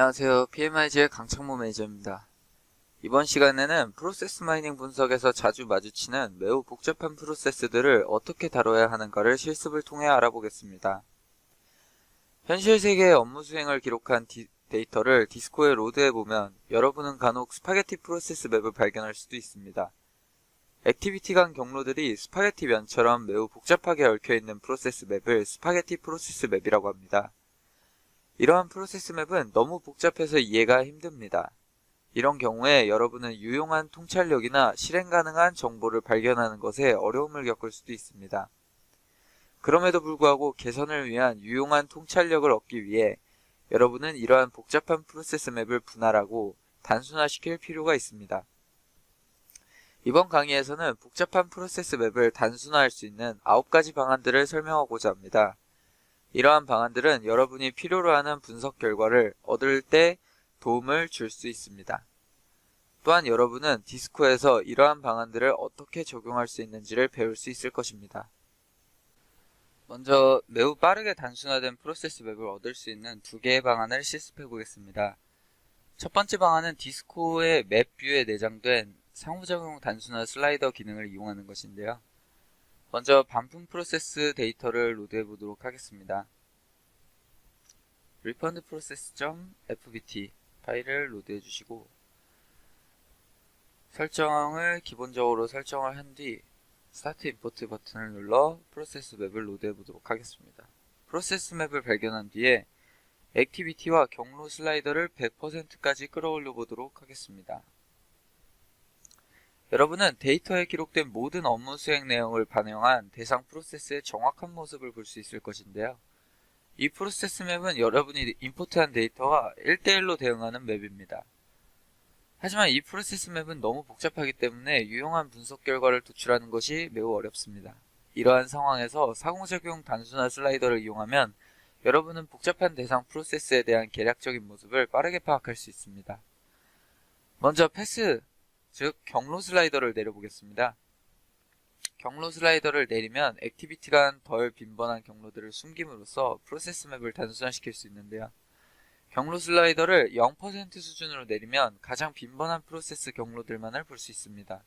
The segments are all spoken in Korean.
안녕하세요. PMIG의 강창모 매니저입니다. 이번 시간에는 프로세스 마이닝 분석에서 자주 마주치는 매우 복잡한 프로세스들을 어떻게 다뤄야 하는가를 실습을 통해 알아보겠습니다. 현실 세계의 업무 수행을 기록한 데이터를 디스코에 로드해보면 여러분은 간혹 스파게티 프로세스 맵을 발견할 수도 있습니다. 액티비티 간 경로들이 스파게티 면처럼 매우 복잡하게 얽혀있는 프로세스 맵을 스파게티 프로세스 맵이라고 합니다. 이러한 프로세스 맵은 너무 복잡해서 이해가 힘듭니다. 이런 경우에 여러분은 유용한 통찰력이나 실행 가능한 정보를 발견하는 것에 어려움을 겪을 수도 있습니다. 그럼에도 불구하고 개선을 위한 유용한 통찰력을 얻기 위해 여러분은 이러한 복잡한 프로세스 맵을 분할하고 단순화시킬 필요가 있습니다. 이번 강의에서는 복잡한 프로세스 맵을 단순화할 수 있는 9가지 방안들을 설명하고자 합니다. 이러한 방안들은 여러분이 필요로 하는 분석 결과를 얻을 때 도움을 줄 수 있습니다. 또한 여러분은 디스코에서 이러한 방안들을 어떻게 적용할 수 있는지를 배울 수 있을 것입니다. 먼저 매우 빠르게 단순화된 프로세스 맵을 얻을 수 있는 2개의 방안을 실습해 보겠습니다. 첫 번째 방안은 디스코의 맵 뷰에 내장된 상호작용 단순화 슬라이더 기능을 이용하는 것인데요. 먼저 반품 프로세스 데이터를 로드해 보도록 하겠습니다. refundprocess.fbt 파일을 로드해 주시고 설정을 기본적으로 설정을 한 뒤 스타트 임포트 버튼을 눌러 프로세스 맵을 로드해 보도록 하겠습니다. 프로세스 맵을 발견한 뒤에 액티비티와 경로 슬라이더를 100%까지 끌어올려 보도록 하겠습니다. 여러분은 데이터에 기록된 모든 업무 수행 내용을 반영한 대상 프로세스의 정확한 모습을 볼 수 있을 것인데요. 이 프로세스 맵은 여러분이 임포트한 데이터와 1:1로 대응하는 맵입니다. 하지만 이 프로세스 맵은 너무 복잡하기 때문에 유용한 분석 결과를 도출하는 것이 매우 어렵습니다. 이러한 상황에서 상호작용 단순화 슬라이더를 이용하면 여러분은 복잡한 대상 프로세스에 대한 개략적인 모습을 빠르게 파악할 수 있습니다. 먼저 패스, 즉 경로 슬라이더를 내려보겠습니다. 경로 슬라이더를 내리면 액티비티 간 덜 빈번한 경로들을 숨김으로써 프로세스 맵을 단순화시킬 수 있는데요. 경로 슬라이더를 0% 수준으로 내리면 가장 빈번한 프로세스 경로들만을 볼 수 있습니다.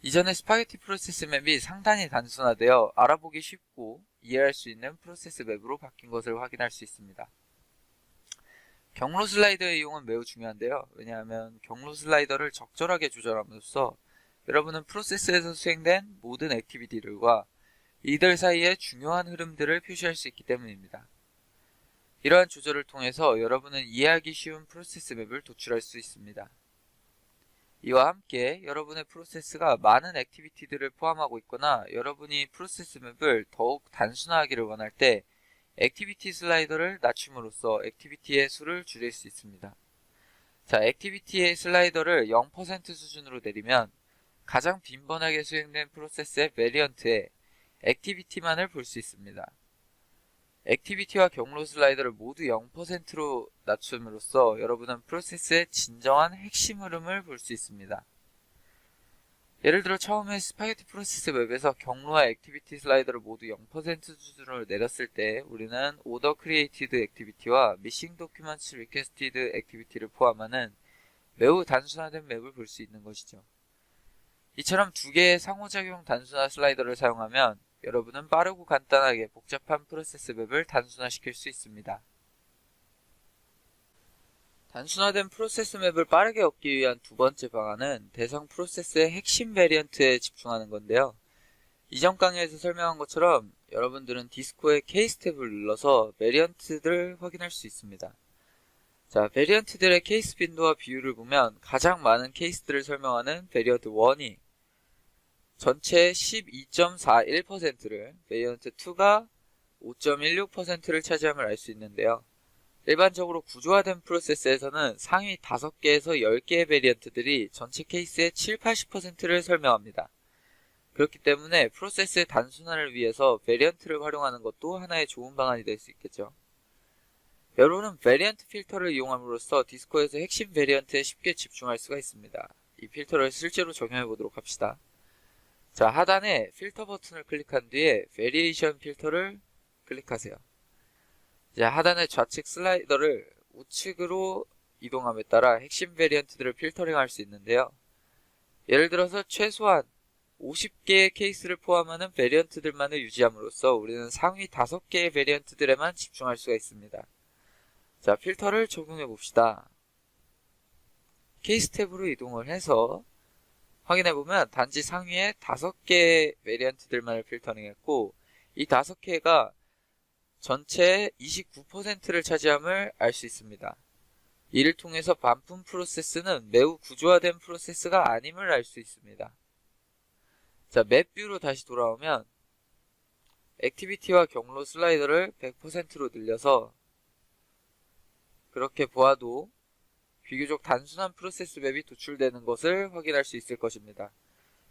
이전의 스파게티 프로세스 맵이 상당히 단순화되어 알아보기 쉽고 이해할 수 있는 프로세스 맵으로 바뀐 것을 확인할 수 있습니다. 경로 슬라이더의 이용은 매우 중요한데요. 왜냐하면 경로 슬라이더를 적절하게 조절함으로써 여러분은 프로세스에서 수행된 모든 액티비티들과 이들 사이의 중요한 흐름들을 표시할 수 있기 때문입니다. 이러한 조절을 통해서 여러분은 이해하기 쉬운 프로세스 맵을 도출할 수 있습니다. 이와 함께 여러분의 프로세스가 많은 액티비티들을 포함하고 있거나 여러분이 프로세스 맵을 더욱 단순화하기를 원할 때 액티비티 슬라이더를 낮춤으로써 액티비티의 수를 줄일 수 있습니다. 자, 액티비티의 슬라이더를 0% 수준으로 내리면 가장 빈번하게 수행된 프로세스의 베리언트에 액티비티만을 볼 수 있습니다. 액티비티와 경로 슬라이더를 모두 0%로 낮춤으로써 여러분은 프로세스의 진정한 핵심 흐름을 볼 수 있습니다. 예를 들어 처음에 스파게티 프로세스 맵에서 경로와 액티비티 슬라이더를 모두 0% 수준으로 내렸을 때 우리는 오더 크리에이티드 액티비티와 미싱 도큐먼트 리퀘스티드 액티비티를 포함하는 매우 단순화된 맵을 볼 수 있는 것이죠. 이처럼 2개의 상호작용 단순화 슬라이더를 사용하면 여러분은 빠르고 간단하게 복잡한 프로세스 맵을 단순화시킬 수 있습니다. 단순화된 프로세스 맵을 빠르게 얻기 위한 2번째 방안은 대상 프로세스의 핵심 베리언트에 집중하는 건데요. 이전 강의에서 설명한 것처럼 여러분들은 디스코의 케이스 탭을 눌러서 베리언트들을 확인할 수 있습니다. 자, 베리언트들의 케이스 빈도와 비율을 보면 가장 많은 케이스들을 설명하는 베리언트 1이 전체의 12.41%를, 베리언트 2가 5.16%를 차지함을 알 수 있는데요. 일반적으로 구조화된 프로세스에서는 상위 5개에서 10개의 베리언트들이 전체 케이스의 7-80%를 설명합니다. 그렇기 때문에 프로세스의 단순화를 위해서 베리언트를 활용하는 것도 하나의 좋은 방안이 될 수 있겠죠. 여러분은 베리언트 필터를 이용함으로써 디스코에서 핵심 베리언트에 쉽게 집중할 수가 있습니다. 이 필터를 실제로 적용해 보도록 합시다. 자, 하단에 필터 버튼을 클릭한 뒤에 베리에이션 필터를 클릭하세요. 이제 하단의 좌측 슬라이더를 우측으로 이동함에 따라 핵심 베리언트들을 필터링할 수 있는데요. 예를 들어서 최소한 50개의 케이스를 포함하는 베리언트들만을 유지함으로써 우리는 상위 5개의 베리언트들에만 집중할 수가 있습니다. 자, 필터를 적용해 봅시다. 케이스 탭으로 이동을 해서 확인해보면 단지 상위에 5개의 베리언트들만을 필터링했고 이 5개가 전체의 29%를 차지함을 알 수 있습니다. 이를 통해서 반품 프로세스는 매우 구조화된 프로세스가 아님을 알 수 있습니다. 자, 맵 뷰로 다시 돌아오면 액티비티와 경로 슬라이더를 100%로 늘려서 그렇게 보아도 비교적 단순한 프로세스 맵이 도출되는 것을 확인할 수 있을 것입니다.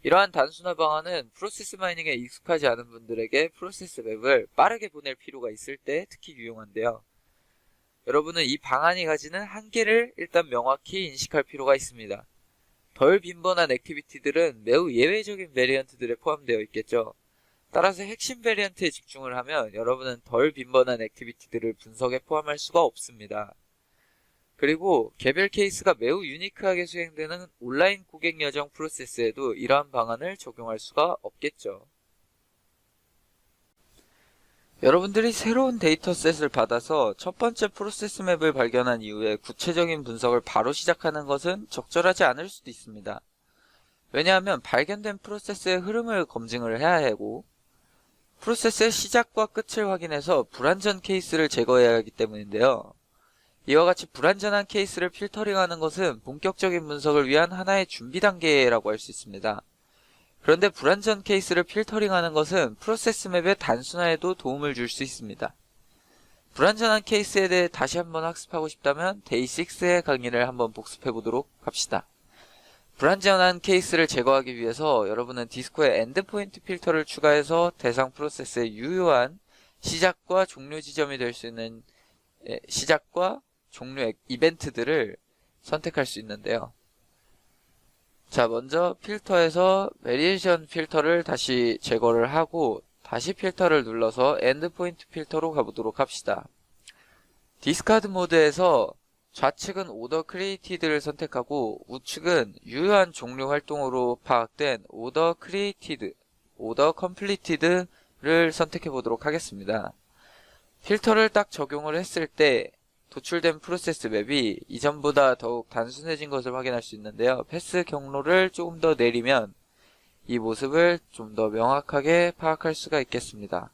이러한 단순화 방안은 프로세스 마이닝에 익숙하지 않은 분들에게 프로세스 맵을 빠르게 보낼 필요가 있을 때 특히 유용한데요. 여러분은 이 방안이 가지는 한계를 일단 명확히 인식할 필요가 있습니다. 덜 빈번한 액티비티들은 매우 예외적인 베리언트들에 포함되어 있겠죠. 따라서 핵심 베리언트에 집중을 하면 여러분은 덜 빈번한 액티비티들을 분석에 포함할 수가 없습니다. 그리고 개별 케이스가 매우 유니크하게 수행되는 온라인 고객 여정 프로세스에도 이러한 방안을 적용할 수가 없겠죠. 여러분들이 새로운 데이터셋을 받아서 첫 번째 프로세스 맵을 발견한 이후에 구체적인 분석을 바로 시작하는 것은 적절하지 않을 수도 있습니다. 왜냐하면 발견된 프로세스의 흐름을 검증을 해야 하고 프로세스의 시작과 끝을 확인해서 불완전 케이스를 제거해야 하기 때문인데요. 이와 같이 불완전한 케이스를 필터링하는 것은 본격적인 분석을 위한 하나의 준비 단계라고 할 수 있습니다. 그런데 불완전 케이스를 필터링하는 것은 프로세스 맵의 단순화에도 도움을 줄 수 있습니다. 불완전한 케이스에 대해 다시 한번 학습하고 싶다면 데이 6의 강의를 한번 복습해 보도록 합시다. 불완전한 케이스를 제거하기 위해서 여러분은 디스코에 엔드포인트 필터를 추가해서 대상 프로세스의 유효한 시작과 종료 지점이 될 수 있는 시작과 종료 이벤트들을 선택할 수 있는데요. 자, 먼저 필터에서 베리에이션 필터를 다시 제거를 하고 다시 필터를 눌러서 엔드포인트 필터로 가보도록 합시다. 디스카드 모드에서 좌측은 오더 크리에이티드를 선택하고 우측은 유효한 종료 활동으로 파악된 오더 크리에이티드, 오더 컴플리티드를 선택해 보도록 하겠습니다. 필터를 딱 적용을 했을 때 도출된 프로세스 맵이 이전보다 더욱 단순해진 것을 확인할 수 있는데요. 패스 경로를 조금 더 내리면 이 모습을 좀 더 명확하게 파악할 수가 있겠습니다.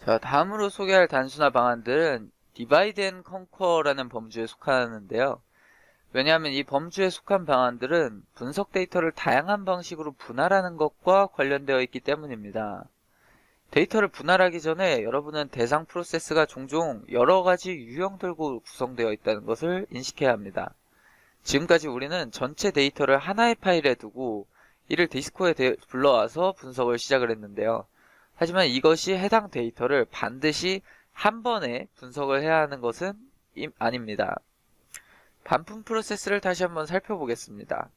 자, 다음으로 소개할 단순화 방안들은 디바이드 앤 컨커라는 범주에 속하는데요. 왜냐하면 이 범주에 속한 방안들은 분석 데이터를 다양한 방식으로 분할하는 것과 관련되어 있기 때문입니다. 데이터를 분할하기 전에 여러분은 대상 프로세스가 종종 여러가지 유형들로 구성되어 있다는 것을 인식해야 합니다. 지금까지 우리는 전체 데이터를 하나의 파일에 두고 이를 디스코에 불러와서 분석을 시작을 했는데요. 하지만 이것이 해당 데이터를 반드시 한 번에 분석을 해야 하는 것은 아닙니다. 반품 프로세스를 다시 한번 살펴보겠습니다.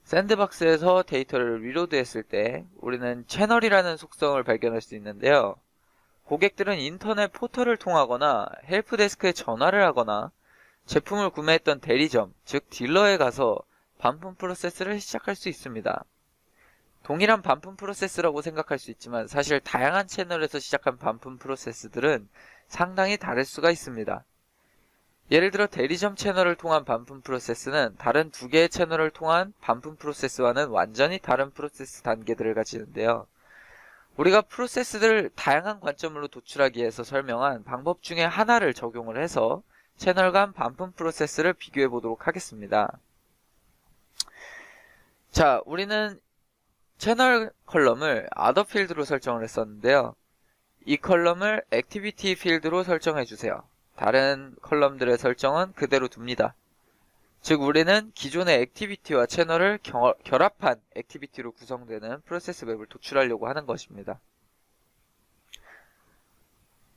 샌드박스에서 데이터를 리로드 했을 때 우리는 채널이라는 속성을 발견할 수 있는데요. 고객들은 인터넷 포털을 통하거나 헬프데스크에 전화를 하거나 제품을 구매했던 대리점, 즉 딜러에 가서 반품 프로세스를 시작할 수 있습니다. 동일한 반품 프로세스라고 생각할 수 있지만 사실 다양한 채널에서 시작한 반품 프로세스들은 상당히 다를 수가 있습니다. 예를 들어 대리점 채널을 통한 반품 프로세스는 다른 두 개의 채널을 통한 반품 프로세스와는 완전히 다른 프로세스 단계들을 가지는데요. 우리가 프로세스들을 다양한 관점으로 도출하기 위해서 설명한 방법 중에 하나를 적용을 해서 채널 간 반품 프로세스를 비교해 보도록 하겠습니다. 자, 우리는 채널 컬럼을 other 필드로 설정을 했었는데요. 이 컬럼을 activity 필드로 설정해 주세요. 다른 컬럼들의 설정은 그대로 둡니다. 즉 우리는 기존의 액티비티와 채널을 결합한 액티비티로 구성되는 프로세스 맵을 도출하려고 하는 것입니다.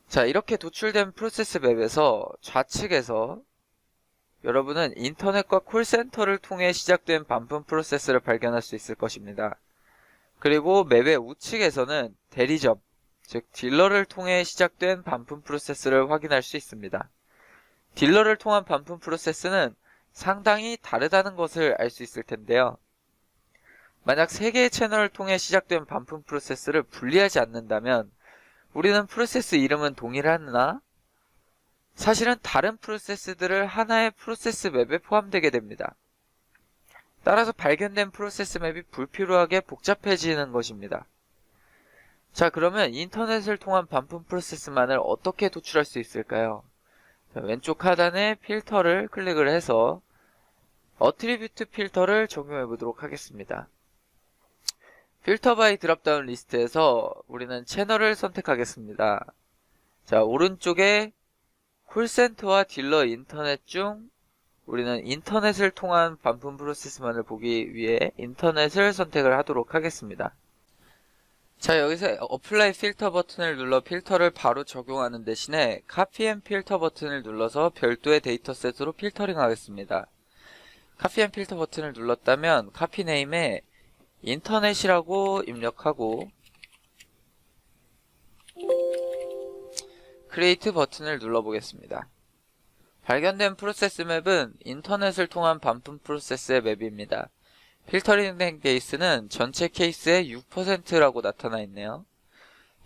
자, 이렇게 도출된 프로세스 맵에서 좌측에서 여러분은 인터넷과 콜센터를 통해 시작된 반품 프로세스를 발견할 수 있을 것입니다. 그리고 맵의 우측에서는 대리점, 즉 딜러를 통해 시작된 반품 프로세스를 확인할 수 있습니다. 딜러를 통한 반품 프로세스는 상당히 다르다는 것을 알 수 있을 텐데요. 만약 3개의 채널을 통해 시작된 반품 프로세스를 분리하지 않는다면 우리는 프로세스 이름은 동일하나 사실은 다른 프로세스들을 하나의 프로세스 맵에 포함되게 됩니다. 따라서 발견된 프로세스 맵이 불필요하게 복잡해지는 것입니다. 자, 그러면 인터넷을 통한 반품 프로세스만을 어떻게 도출할 수 있을까요? 자, 왼쪽 하단에 필터를 클릭을 해서 어트리뷰트 필터를 적용해 보도록 하겠습니다. 필터 바이 드롭다운 리스트에서 우리는 채널을 선택하겠습니다. 자, 오른쪽에 콜센터와 딜러 인터넷 중 우리는 인터넷을 통한 반품 프로세스만을 보기 위해 인터넷을 선택을 하도록 하겠습니다. 자, 여기서 어플라이 필터 버튼을 눌러 필터를 바로 적용하는 대신에 카피 앤 필터 버튼을 눌러서 별도의 데이터셋으로 필터링 하겠습니다. 카피 앤 필터 버튼을 눌렀다면 카피 네임에 인터넷이라고 입력하고 크리에이트 버튼을 눌러보겠습니다. 발견된 프로세스 맵은 인터넷을 통한 반품 프로세스의 맵입니다. 필터링된 케이스는 전체 케이스의 6%라고 나타나 있네요.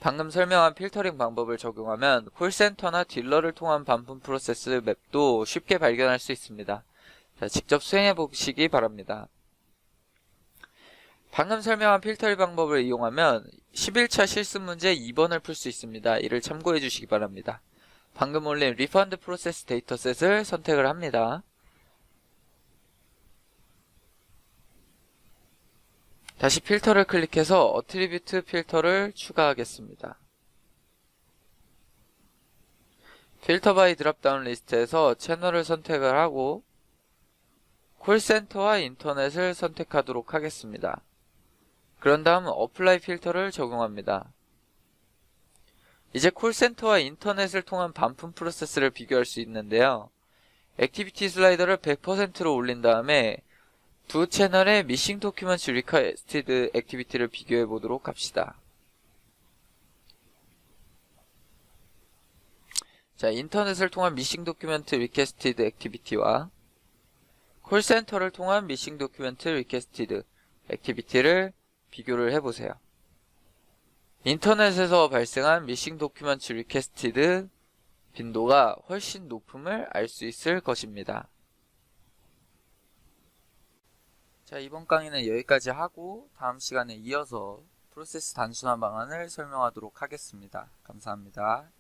방금 설명한 필터링 방법을 적용하면 콜센터나 딜러를 통한 반품 프로세스 맵도 쉽게 발견할 수 있습니다. 자, 직접 수행해 보시기 바랍니다. 방금 설명한 필터링 방법을 이용하면 11차 실습 문제 2번을 풀 수 있습니다. 이를 참고해 주시기 바랍니다. 방금 올린 리펀드 프로세스 데이터셋을 선택을 합니다. 다시 필터를 클릭해서 어트리뷰트 필터를 추가하겠습니다. 필터 바이 드롭다운 리스트에서 채널을 선택을 하고 콜센터와 인터넷을 선택하도록 하겠습니다. 그런 다음 어플라이 필터를 적용합니다. 이제 콜센터와 인터넷을 통한 반품 프로세스를 비교할 수 있는데요. 액티비티 슬라이더를 100%로 올린 다음에 두 채널의 미싱 도큐먼트 리퀘스티드 액티비티를 비교해 보도록 합시다. 자, 인터넷을 통한 미싱 도큐먼트 리퀘스티드 액티비티와 콜센터를 통한 미싱 도큐먼트 리퀘스티드 액티비티를 비교를 해보세요. 인터넷에서 발생한 미싱 도큐먼트 리퀘스티드 빈도가 훨씬 높음을 알 수 있을 것입니다. 자, 이번 강의는 여기까지 하고 다음 시간에 이어서 프로세스 단순화 방안을 설명하도록 하겠습니다. 감사합니다.